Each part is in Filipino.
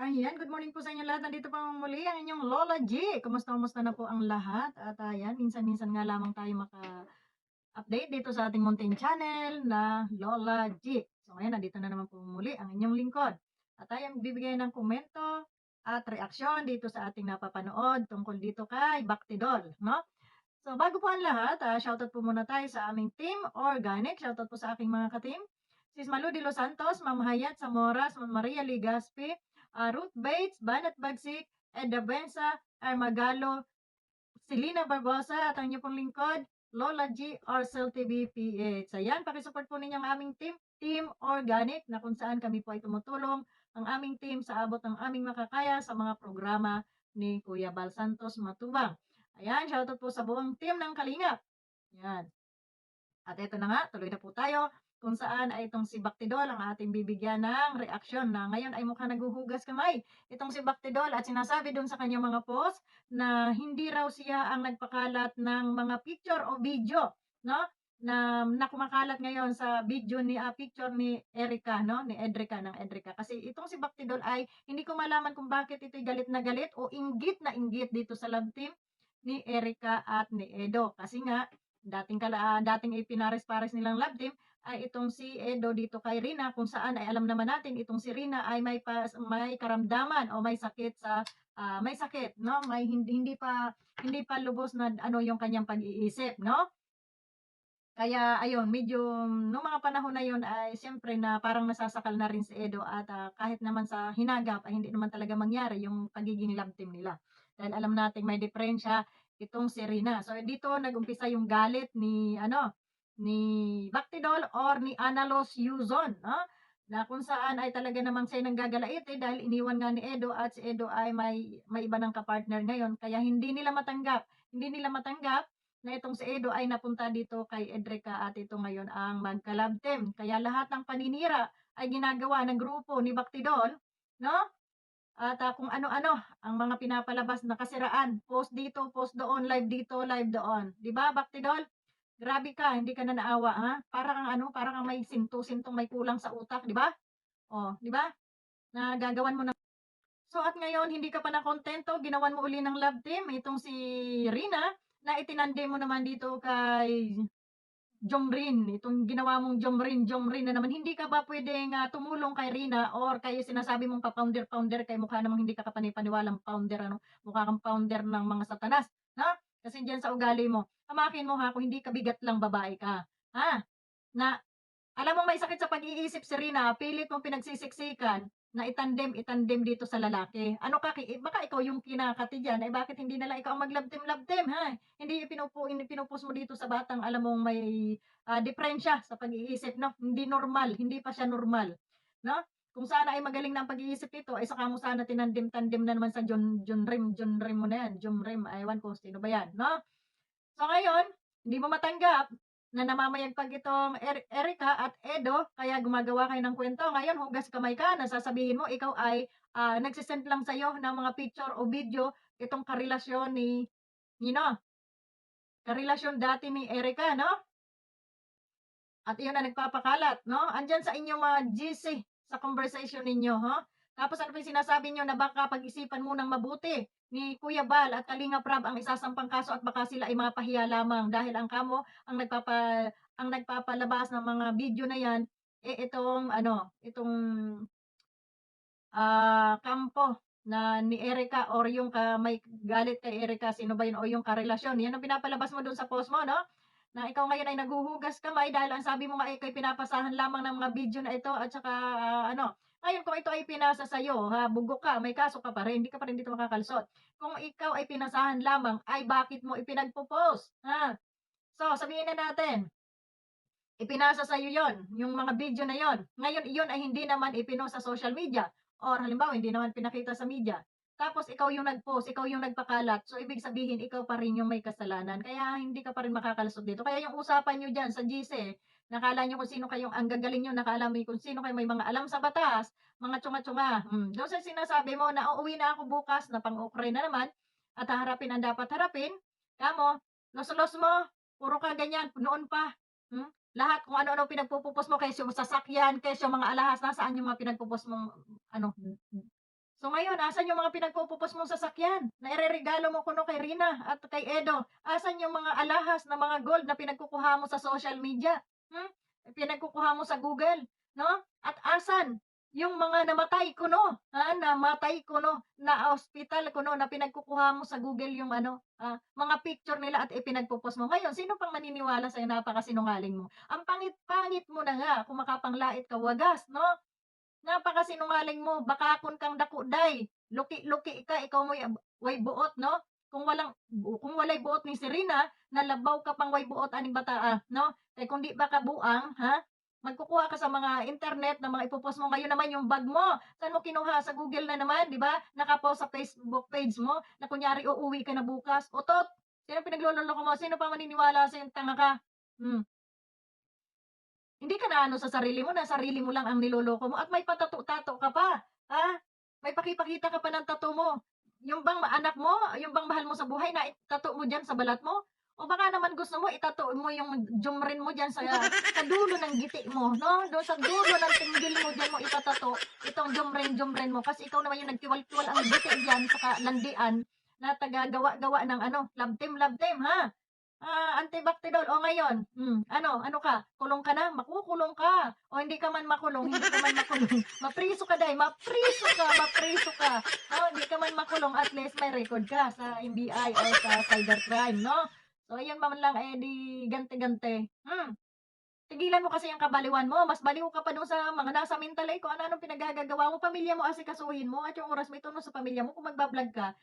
Ayan, good morning po sa inyo lahat. Nandito po muli ang inyong Lola G. Kumusta na po ang lahat? At ayan, minsan-minsan nga lamang tayo maka-update dito sa ating munting channel na Lola G. So ngayon, nandito na naman po muli ang inyong lingkod. At ayan, bibigay ng komento at reaksyon dito sa ating napapanood tungkol dito kay Baktidol, no? So bago po ang lahat, shoutout po muna tayo sa aming team Organic. Shoutout po sa aking mga ka-team. Sis Malu de Los Santos, Ma'am Hayat Zamoras, Ma'am Maria Ligaspi, Ruth Bates, Banat Bagsik, Eda Benza, Armagalo, Selena Barbosa at ang inyong pong lingkod, Lola G. Arcel TV PH. Ayan, pakisupport po ninyo ang aming team, Team Organic, na kung saan kami po ay tumutulong ang aming team sa abot ng aming makakaya sa mga programa ni Kuya Bal Santos Matubang. Ayan, shoutout po sa buong team ng Kalingap. Ayan. At eto na nga, tuloy na po tayo kung saan ay itong si Baktidol ang ating bibigyan ng reaksyon na ngayon ay mukhang naghuhugas kamay. Itong si Baktidol at sinasabi doon sa kanyang mga post na hindi raw siya ang nagpakalat ng mga picture o video, no? Na kumakalat ngayon sa video ni picture ni Erica, no? Ni Edrica ng Edrica. Kasi itong si Baktidol ay hindi ko malaman kung bakit ito'y galit na galit o inggit na inggit dito sa love team ni Erica at ni Edo. Kasi nga, dating ipinares-pares nilang love team ay itong si Edo dito kay Rina kung saan ay alam naman natin itong si Rina ay may karamdaman o may sakit sa may sakit, no? May hindi pa lubos na ano yung kanyang pag-iisip, no? Kaya ayun, medyo nung mga panahon na yun ay siyempre na parang nasasakal na rin si Edo at kahit naman sa hinagap ay hindi naman talaga mangyari yung pagiging love team nila. Dahil alam nating may diferensya itong si Rina. So dito nag-umpisa yung galit ni Bactidol or ni Analos Yuzon, no? Na kung saan ay talaga namang siya nanggagalait dahil iniwan nga ni Edo at si Edo ay may iba ng kapartner ngayon kaya hindi nila matanggap na itong si Edo ay napunta dito kay Edrica at ito ngayon ang magka-love team. Kaya lahat ng paninira ay ginagawa ng grupo ni Bactidol, no? At kung ano-ano ang mga pinapalabas na kasiraan, post dito, post doon, live dito, live doon. 'Di ba, Bactidol? Grabe ka, hindi ka na naawa, ha? Para kang may sinto-sintong may kulang sa utak, 'di ba? Oh, 'di ba? Nagagawan mo na. So at ngayon hindi ka pa nakontento, ginawan mo uli ng love team itong si Rina na itinandem mo naman dito kay Jomrin, itong ginawa mong Jomrin na naman, hindi ka ba puwedeng, tumulong kay Rina or kay sinasabi mong pa-founder-founder kay mukha namang hindi ka kapani-paniwalang founder ano, mukha kang founder ng mga satanas, 'no? Kasi diyan sa ugali mo, hamakin mo ha kung hindi ka bigat lang babae ka, ha? Na alam mong may sakit sa pag-iisip si Rina, pilit mong pinagsisiksikan na itandem dito sa lalaki. Ano ka, baka ikaw yung kinakati diyan, eh bakit hindi na lang ikaw ang mag-love team, ha? Hindi pinupus mo dito sa batang alam mong may diferensya sa pag-iisip, no? Hindi normal, hindi pa siya normal, no? Kung sana ay magaling na ang pag-iisip nito, ay saka mo sana tinandem-tandem na naman sa John Rim mo na yan, John Rim, ewan ko sino ba yan, no? So ngayon, hindi mo matanggap na namamayagpag itong Erica at Edo, kaya gumagawa kayo ng kwento. Ngayon, hugas kamay ka na sasabihin mo ikaw ay nagse-send lang sa'yo ng mga picture o video itong karelasyon no, karelasyon dati ni Erica, no? At iyon ang nagpapakalat, no? Andiyan sa inyong mga GC, sa conversation ninyo, ha? Tapos ano pa yung sinasabi niyo na baka pag-isipan munang mabuti ni Kuya Bal at Kalinga Prab ang isasampang kaso at baka sila ay mapahiya lamang dahil ang kamo ang nagpapalabas ng mga video na yan itong kampo na ni Erica or yung may galit kay Erica, sino ba yun o yung karelasyon. Yan ang pinapalabas mo dun sa post mo, no? Na ikaw ngayon ay naghuhugas kamay dahil ang sabi mo nga ika'y pinapasahan lamang ng mga video na ito at saka Ngayon kung ito ay pinasa sa'yo, ha, bugok ka, may kaso ka pa rin, hindi ka pa rin dito makakalusot. Kung ikaw ay pinasahan lamang, ay bakit mo ipinagpo-post, ha? So, sabihin na natin, ipinasa sa'yo yon yung mga video na yon. Ngayon, iyon ay hindi naman ipinost sa social media or halimbawa, hindi naman pinakita sa media. Tapos ikaw yung nag-post, ikaw yung nagpakalat. So, ibig sabihin, ikaw pa rin yung may kasalanan. Kaya hindi ka pa rin makakalusot dito. Kaya yung usapan nyo dyan sa GC, nakala nyo kung sino kayong ang gagaling nyo, nakala mo kung sino kayo may mga alam sa batas, mga tsunga-tsunga. Doon sa sinasabi mo na uuwi na ako bukas na pang-ukray na naman at haharapin ang dapat harapin, kamo, los-los mo, puro ka ganyan, noon pa. Hmm? Lahat kung ano-ano pinagpupupos mo, kesyo sasakyan, kesyo mga alahas, nasaan yung mga pinagpupos mong ano. So ngayon, asan yung mga pinagpo-post mong sasakyan na ireregalo mo kuno kay Rina at kay Edo? Asan yung mga alahas na mga gold na pinagkukuha mo sa social media? Hmm? Pinagkukuha mo sa Google, no? At asan yung mga namatay kuno, namatay kuno, na ospital kuno na pinagkukuha mo sa Google yung ano, mga picture nila at ipinagpo-post mo. Ngayon, sino pang maniniwala sa'yo? Napakasinungaling mo. Ang pangit-pangit mo na nga kung makapanglait ka, wagas, no? Napakasinungaling mo, bakakon kang dako day, luki-luki ka, ikaw mo'y way buot 'no? Kung walay buot ni Serena, nalabaw ka pang way buot aning bataa 'no? Kay kung di ba ka buang, magkukuha ka sa mga internet na mga ipo-post mo. Ngayon naman yung bag mo, saan mo kinuha? Sa Google na naman, 'di ba? Naka-post sa Facebook page mo na kunyari uuwi ka na bukas, utot! Sino pinaglololoko mo? Sino pa maniniwala sa'yong tanga ka? Hmm. Hindi ka naano sa sarili mo, na sarili mo lang ang niloloko mo at may patato-tato ka pa, ha? May pakipakita ka pa ng tattoo mo. Yung bang anak mo, yung bang mahal mo sa buhay na tattoo mo diyan sa balat mo? O baka naman gusto mo itattoo mo yung jumrin mo diyan sa dulo ng giti mo, 'no? Do'n sa dulo ng tinggil mo diyan mo itatato itong jumrin-jumrin mo kasi ikaw naman yung nagtiwal-tiwal ang giti diyan sa landian na taga-gawa-gawa ng ano, labtim-labtim, ha? Antibacterial, o ngayon, ano ka, kulong ka na? Makukulong ka, o hindi ka man makulong, hindi ka man makulong, mapriso ka day, mapriso ka, mapriso ka. Hindi ka man makulong, at least may record ka sa NBI o sa cybercrime, no? So, ayan man lang, eh, di ganti-ganti. Tigilan mo kasi ang kabaliwan mo, mas baliw ka pa dun sa mga nasa mental, kung ano-anong pinaggagagawa mo, pamilya mo asikasuhin mo at yung oras mo ituon mo sa pamilya mo. Kung mag-vlog ka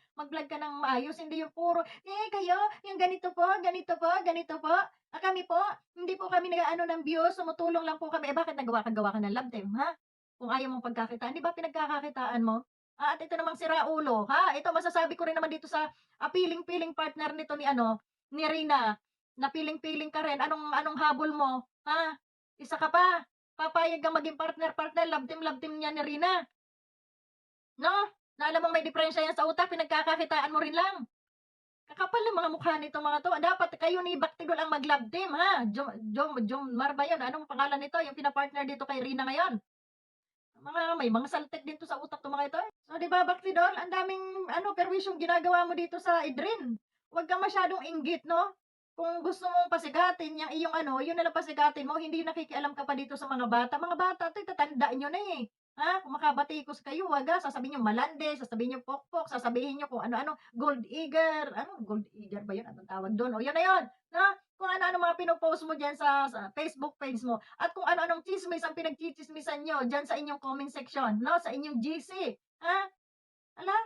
ng maayos, hindi yung puro, kayo, yung ganito po, ganito po, kami po, hindi po kami nag-aano ng views, tumutulong lang po kami. Bakit nagawa ka ng love team, ha? Kung ayaw mong pagkakitaan, di ba pinagkakakitaan mo? At ito namang si Raulo, ha? Ito masasabi ko rin naman dito sa piling-piling partner nito ni ano, ni Rina, na piling-piling ka rin. Anong habol mo? Isa ka pa, papayag kang maging partner-partner, love team niya ni Rina, 'no? Na alam mong may diferensya yan sa utak, pinagkakakitaan mo rin lang. Kakapal ng mga mukha nitong mga 'to. Dapat kayo ni Baktigol ang mag-love team, ha? Jomar ba yun? Anong pangalan nito, yung pina-partner dito kay Rina ngayon? May mga saltik din 'to sa utak 'tong mga ito, eh. So, 'di ba, Baktidol, ang daming ano, perwisyong ginagawa mo dito sa Idrin. Huwag kang masyadong inggit, 'no? Kung gusto mong pasigatin yang iyong ano, yun na lang pasigatin mo, hindi nakikialam ka pa dito sa mga bata. Mga bata 'to, itatanda niyo na, eh. Kung makabatikos kayo, sasabihin niyo malande, sasabihin niyo pokpok, sasabihin niyo kung ano-ano, gold digger. Ano, gold digger ba yun? Anong tawag dun? O, yun na yun, 'no? Kung ano-ano mga pino-post mo diyan sa Facebook page mo at kung ano-anong tsismis ang pinagtsitsismisan niyo diyan sa inyong comment section, 'no, sa inyong GC, ha? Hala,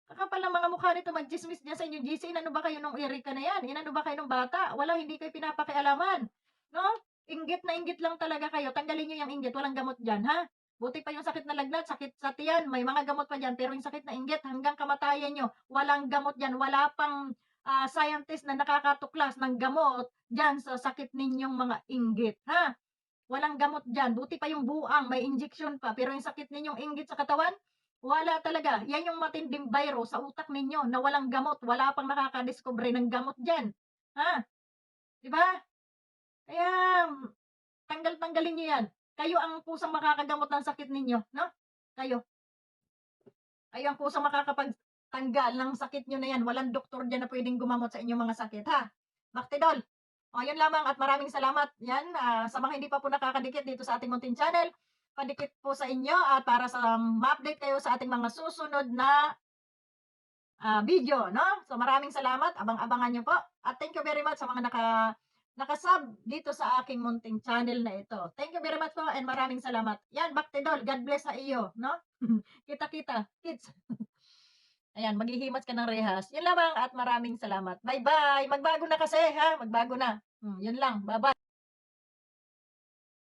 kakapal ng mga mukha nito magtsismis diyan sa inyong GC. Inano ba kayo nung Erika na 'yan? Inano ba kayo nung bata? Wala, hindi kayo pinapakialaman, 'no? Inggit na inggit lang talaga kayo. Tanggalin niyo yang inggit, walang gamot diyan, ha? Buti pa yung sakit na lagnat, sakit sa tiyan, may mga gamot pa diyan, pero yung sakit na inggit hanggang kamatayan niyo, walang gamot diyan. Wala pang, scientist na nakakatuklas ng gamot diyan sa sakit ninyong mga inggit, ha? Walang gamot diyan, buti pa yung buang, may injection pa, pero yung sakit ninyong inggit sa katawan, wala talaga. Yan yung matinding virus sa utak ninyo na walang gamot, wala pang nakakadiskubre ng gamot diyan, ha? 'Di ba? Kaya tanggal-tanggalin niyo 'yan. Kayo ang kusang makakagamot ng sakit ninyo, 'no? Kayo. Kayo ang kusang makakapagtanggal ng sakit niyo na 'yan. Walang doktor diyan na puwedeng gumamot sa inyong mga sakit, ha? Baktidol. O, yun lamang at maraming salamat. Yan, sa mga hindi pa po nakakadikit dito sa ating munting channel, padikit po sa inyo at para sa ma-update kayo sa ating mga susunod na video, no? So, maraming salamat. Abang-abangan niyo po. At thank you very much sa mga nakasub dito sa aking munting channel na ito. Thank you very much po and maraming salamat. Yan, Baktidol, God bless sa iyo, no? Kita-kita, kids. Ayan, maghihimas ka ng rehas. Yun lamang at maraming salamat. Bye-bye. Magbago na kasi, ha? Magbago na. Yun lang. Bye-bye.